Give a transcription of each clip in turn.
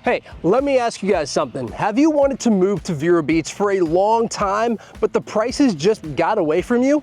Hey, let me ask you guys something. Have you wanted to move to Vero Beach for a long time, but the prices just got away from you?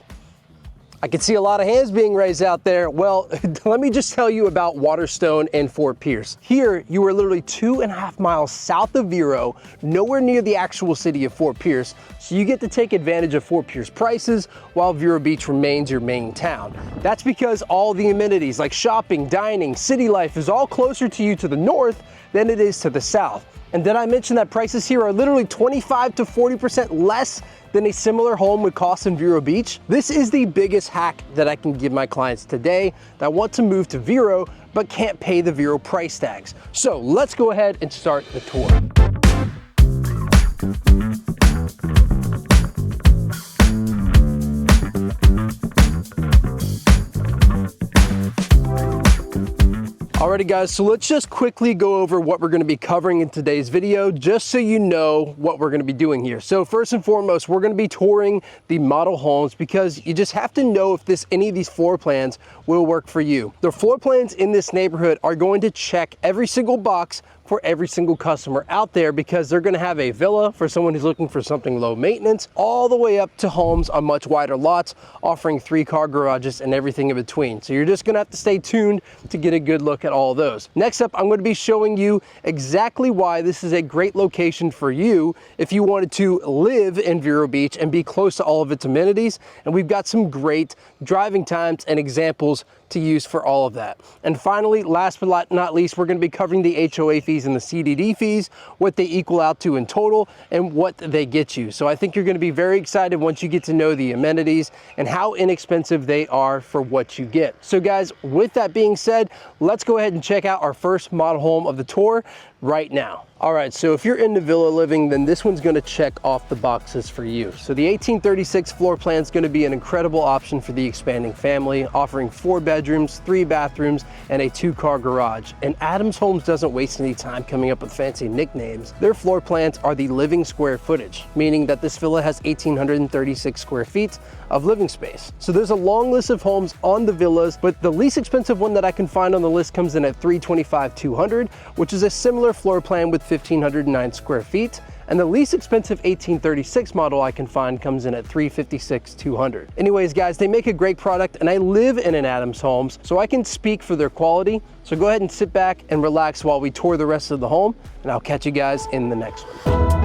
I can see a lot of hands being raised out there. Well, let me just tell you about Waterstone and Fort Pierce. Here, you are literally 2.5 miles south of Vero, nowhere near the actual city of Fort Pierce, so you get to take advantage of Fort Pierce prices while Vero Beach remains your main town. That's because all the amenities like shopping, dining, city life is all closer to you to the north than it is to the south. And did I mention that prices here are literally 25 to 40% less than a similar home would cost in Vero Beach? This is the biggest hack that I can give my clients today that want to move to Vero but can't pay the Vero price tags. So let's go ahead and start the tour. Alrighty guys, so let's just quickly go over what we're going to be covering in today's video, just so you know what we're going to be doing here. So first and foremost, we're going to be touring the model homes because you just have to know if any of these floor plans will work for you. The floor plans in this neighborhood are going to check every single box for every single customer out there because they're going to have a villa for someone who's looking for something low maintenance, all the way up to homes on much wider lots offering 3-car garages and everything in between. So you're just going to have to stay tuned to get a good look at all those. Next up, I'm going to be showing you exactly why this is a great location for you if you wanted to live in Vero Beach and be close to all of its amenities. And we've got some great driving times and examples to use for all of that. And finally, last but not least, we're going to be covering the HOA fees and the CDD fees, what they equal out to in total, and what they get you. So I think you're going to be very excited once you get to know the amenities and how inexpensive they are for what you get. So guys, with that being said, let's go ahead and check out our first model home of the tour right now. All right, so if you're into villa living, then this one's gonna check off the boxes for you. So the 1836 floor plan is gonna be an incredible option for the expanding family, offering 4 bedrooms, 3 bathrooms, and a 2-car garage. And Adams Homes doesn't waste any time coming up with fancy nicknames. Their floor plans are the living square footage, meaning that this villa has 1,836 square feet of living space. So there's a long list of homes on the villas, but the least expensive one that I can find on the list comes in at $325,200, which is a similar floor plan with 1,509 square feet. And the least expensive 1836 model I can find comes in at $356,200. Anyways, guys, they make a great product and I live in an Adams Homes, so I can speak for their quality. So go ahead and sit back and relax while we tour the rest of the home, and I'll catch you guys in the next one.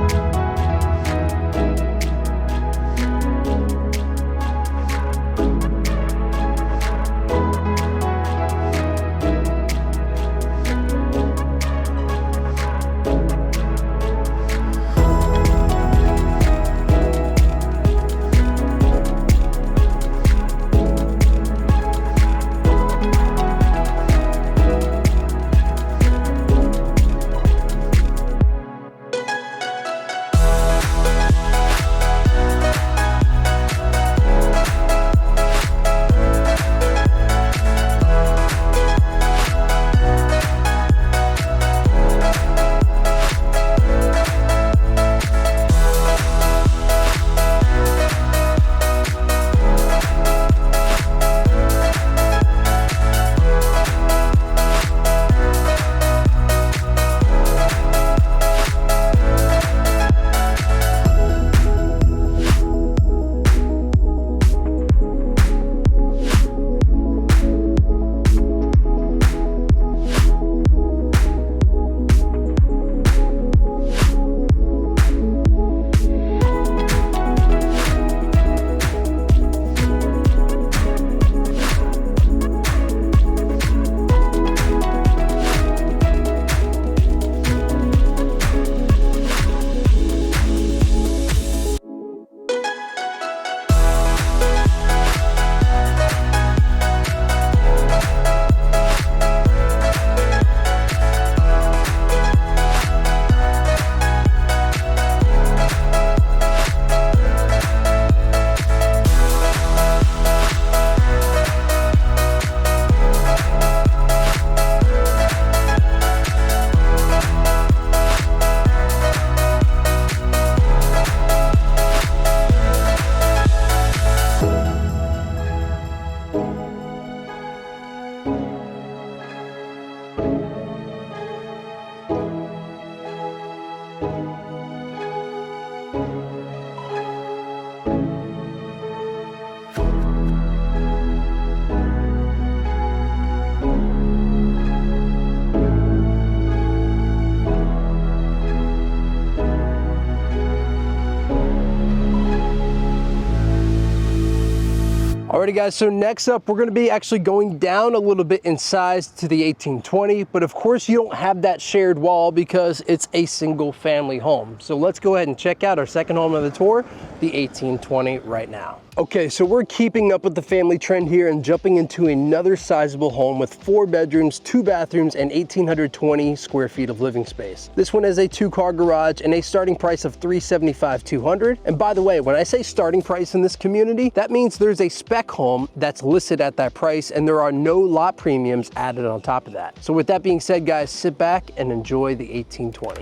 Alrighty guys, so next up we're going to be actually going down a little bit in size to the 1820, but of course you don't have that shared wall because it's a single family home. So let's go ahead and check out our second home of the tour, the 1820 right now. Okay, so we're keeping up with the family trend here and jumping into another sizable home with 4 bedrooms, 2 bathrooms, and 1,820 square feet of living space. This one has a 2-car garage and a starting price of $375,200. And by the way, when I say starting price in this community, that means there's a spec home that's listed at that price and there are no lot premiums added on top of that. So with that being said, guys, sit back and enjoy the 1820.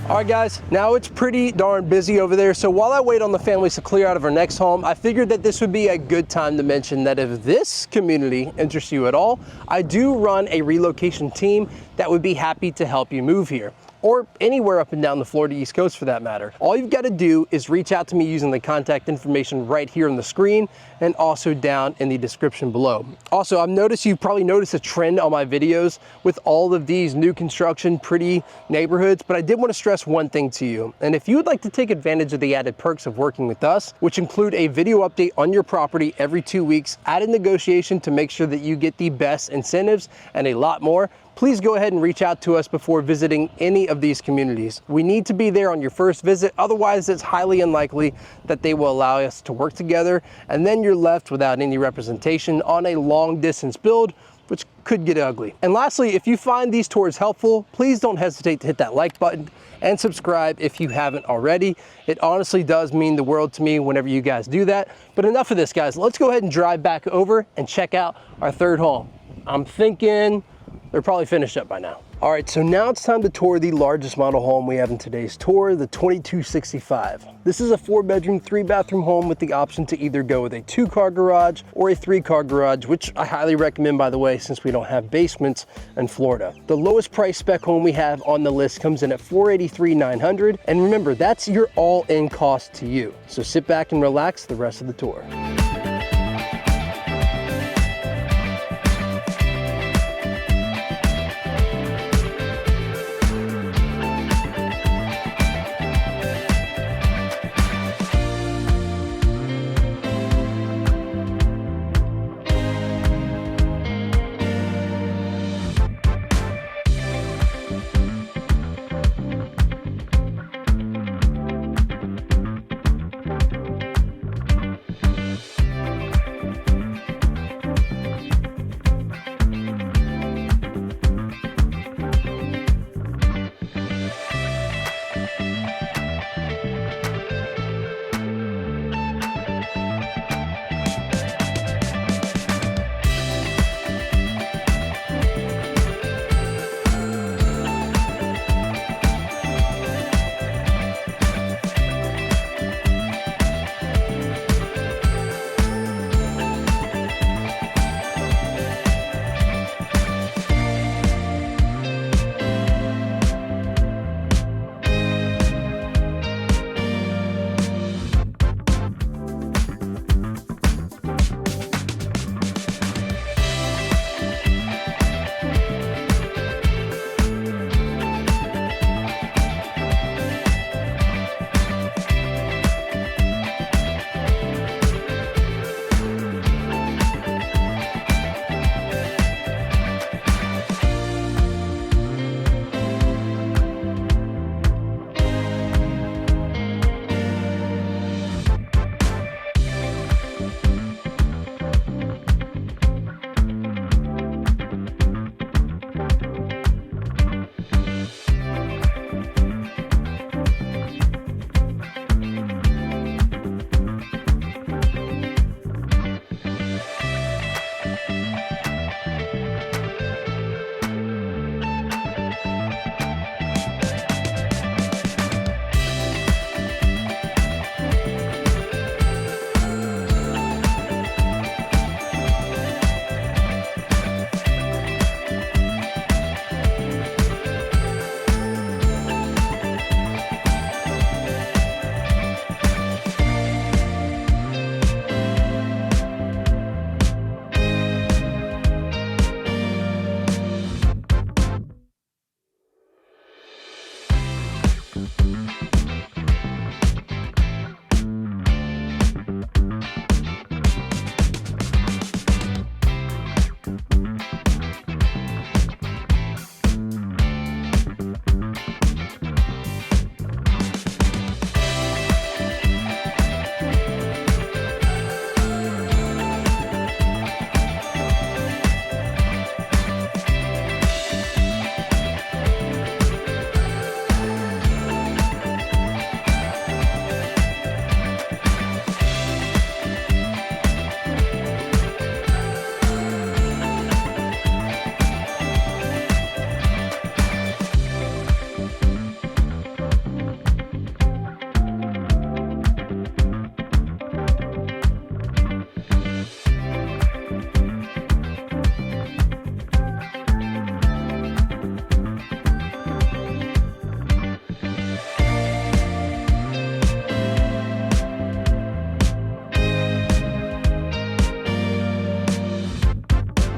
All right guys, now it's pretty darn busy over there, so while I wait on the families to clear out of our next home, I figured that this would be a good time to mention that if this community interests you at all, I do run a relocation team that would be happy to help you move here, or anywhere up and down the Florida East Coast for that matter. All you've got to do is reach out to me using the contact information right here on the screen and also down in the description below. Also, you've probably noticed a trend on my videos with all of these new construction, pretty neighborhoods, but I did want to stress one thing to you. And if you would like to take advantage of the added perks of working with us, which include a video update on your property every 2 weeks, added negotiation to make sure that you get the best incentives, and a lot more, please go ahead and reach out to us before visiting any of these communities. We need to be there on your first visit, otherwise it's highly unlikely that they will allow us to work together, and then you're left without any representation on a long distance build, which could get ugly. And lastly, if you find these tours helpful, please don't hesitate to hit that like button and subscribe if you haven't already. It honestly does mean the world to me whenever you guys do that. But enough of this, guys. Let's go ahead and drive back over and check out our third home. I'm thinking they're probably finished up by now. All right, so now it's time to tour the largest model home we have in today's tour, the 2265. This is a 4-bedroom, 3-bathroom home with the option to either go with a 2-car garage or a 3-car garage, which I highly recommend, by the way, since we don't have basements in Florida. The lowest price spec home we have on the list comes in at $483,900, and remember, that's your all-in cost to you. So sit back and relax the rest of the tour.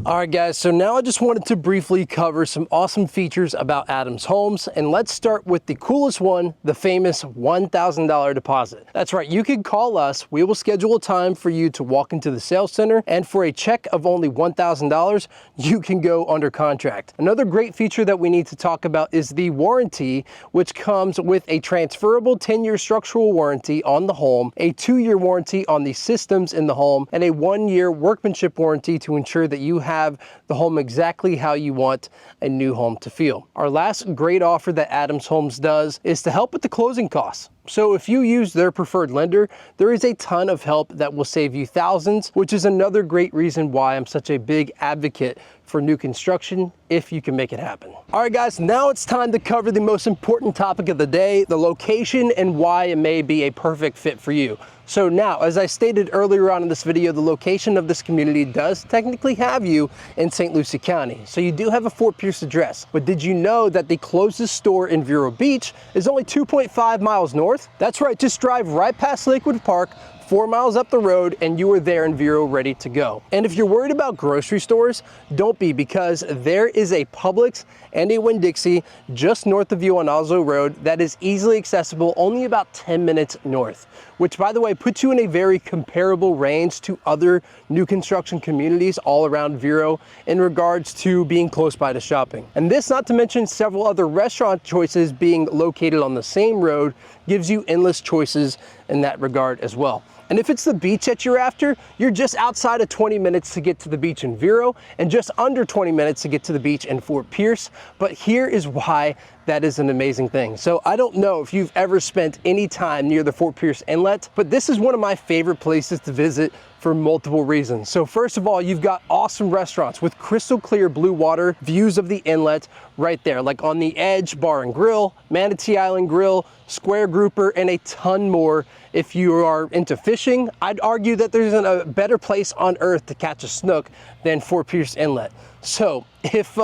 All right guys, so now I just wanted to briefly cover some awesome features about Adams Homes, and let's start with the coolest one, the famous $1,000 deposit. That's right, you can call us, we will schedule a time for you to walk into the sales center, and for a check of only $1,000, you can go under contract. Another great feature that we need to talk about is the warranty, which comes with a transferable 10-year structural warranty on the home, a 2-year warranty on the systems in the home, and a 1-year workmanship warranty to ensure that you have the home exactly how you want a new home to feel. Our last great offer that Adams Homes does is to help with the closing costs. So if you use their preferred lender, there is a ton of help that will save you thousands, which is another great reason why I'm such a big advocate for new construction if you can make it happen. All right guys, now it's time to cover the most important topic of the day, the location and why it may be a perfect fit for you. So now, as I stated earlier on in this video, the location of this community does technically have you in St. Lucie County. So you do have a Fort Pierce address, but did you know that the closest store in Vero Beach is only 2.5 miles north? That's right, just drive right past Lakewood Park, 4 miles up the road, and you are there in Vero ready to go. And if you're worried about grocery stores, don't be, because there is a Publix and a Winn-Dixie just north of you on Oslo Road that is easily accessible, only about 10 minutes north, which by the way puts you in a very comparable range to other new construction communities all around Vero in regards to being close by to shopping. And this, not to mention several other restaurant choices being located on the same road, gives you endless choices in that regard as well. And if it's the beach that you're after, you're just outside of 20 minutes to get to the beach in Vero and just under 20 minutes to get to the beach in Fort Pierce. But here is why that is an amazing thing. So I don't know if you've ever spent any time near the Fort Pierce Inlet, but this is one of my favorite places to visit for multiple reasons. So first of all, you've got awesome restaurants with crystal clear blue water, views of the inlet right there, like On the Edge Bar and Grill, Manatee Island Grill, Square Grouper, and a ton more. If you are into fishing, I'd argue that there isn't a better place on earth to catch a snook than Fort Pierce Inlet. So if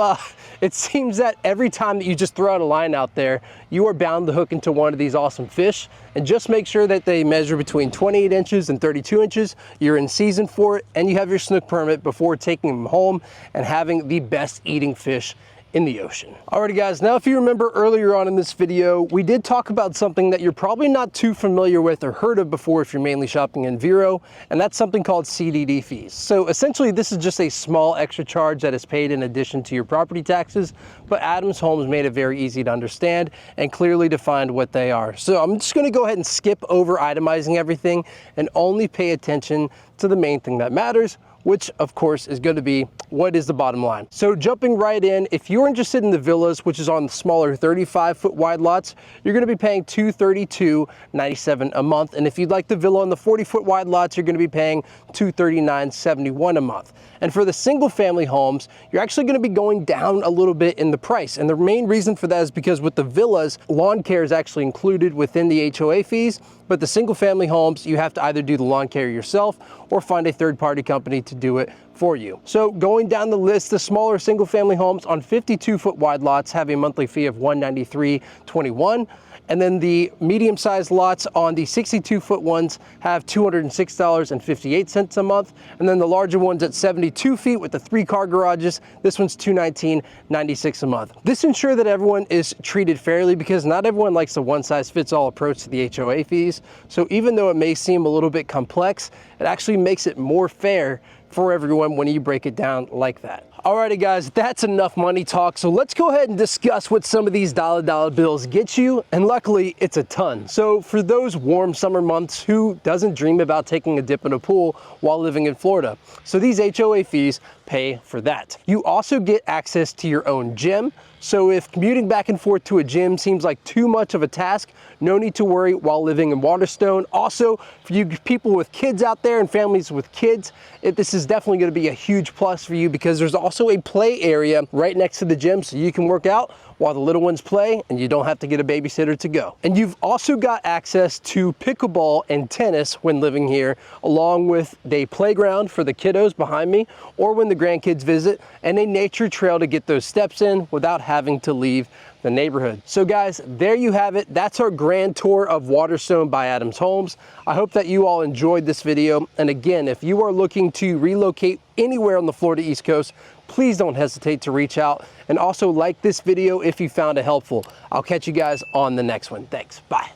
it seems that every time that you just throw out a line out there, you are bound to hook into one of these awesome fish, and just make sure that they measure between 28 inches and 32 inches. You're in season for it, and you have your snook permit before taking them home and having the best eating fish in the ocean. Alrighty guys, now if you remember earlier on in this video, we did talk about something that you're probably not too familiar with or heard of before if you're mainly shopping in Vero, and that's something called CDD fees. So essentially this is just a small extra charge that is paid in addition to your property taxes, but Adams Homes made it very easy to understand and clearly defined what they are. So I'm just gonna go ahead and skip over itemizing everything and only pay attention to the main thing that matters, which of course is going to be what is the bottom line. So jumping right in, if you're interested in the villas, which is on the smaller 35-foot wide lots, you're going to be paying $232.97 a month. And if you'd like the villa on the 40-foot wide lots, you're going to be paying $239.71 a month. And for the single family homes, you're actually going to be going down a little bit in the price. And the main reason for that is because with the villas, lawn care is actually included within the HOA fees, but the single family homes, you have to either do the lawn care yourself or find a third-party company to do it for you. So going down the list, the smaller single family homes on 52-foot wide lots have a monthly fee of $193.21. And then the medium-sized lots on the 62-foot ones have $206.58 a month. And then the larger ones at 72 feet with the 3-car garages, this one's $219.96 a month. This ensures that everyone is treated fairly, because not everyone likes the one-size-fits-all approach to the HOA fees. So even though it may seem a little bit complex, it actually makes it more fair for everyone when you break it down like that. Alrighty guys, that's enough money talk. So let's go ahead and discuss what some of these dollar bills get you. And luckily it's a ton. So for those warm summer months, who doesn't dream about taking a dip in a pool while living in Florida? So these HOA fees pay for that. You also get access to your own gym. So if commuting back and forth to a gym seems like too much of a task, no need to worry while living in Waterstone. Also, for you people with kids out there and families with kids, this is definitely going to be a huge plus for you because there's also a play area right next to the gym, so you can work out while the little ones play and you don't have to get a babysitter to go. And you've also got access to pickleball and tennis when living here, along with a playground for the kiddos behind me or when the grandkids visit, and a nature trail to get those steps in without having to leave the neighborhood. So guys, there you have it. That's our grand tour of Waterstone by Adams Homes. I hope that you all enjoyed this video. And again, if you are looking to relocate anywhere on the Florida East Coast, please don't hesitate to reach out, and also like this video if you found it helpful. I'll catch you guys on the next one. Thanks. Bye.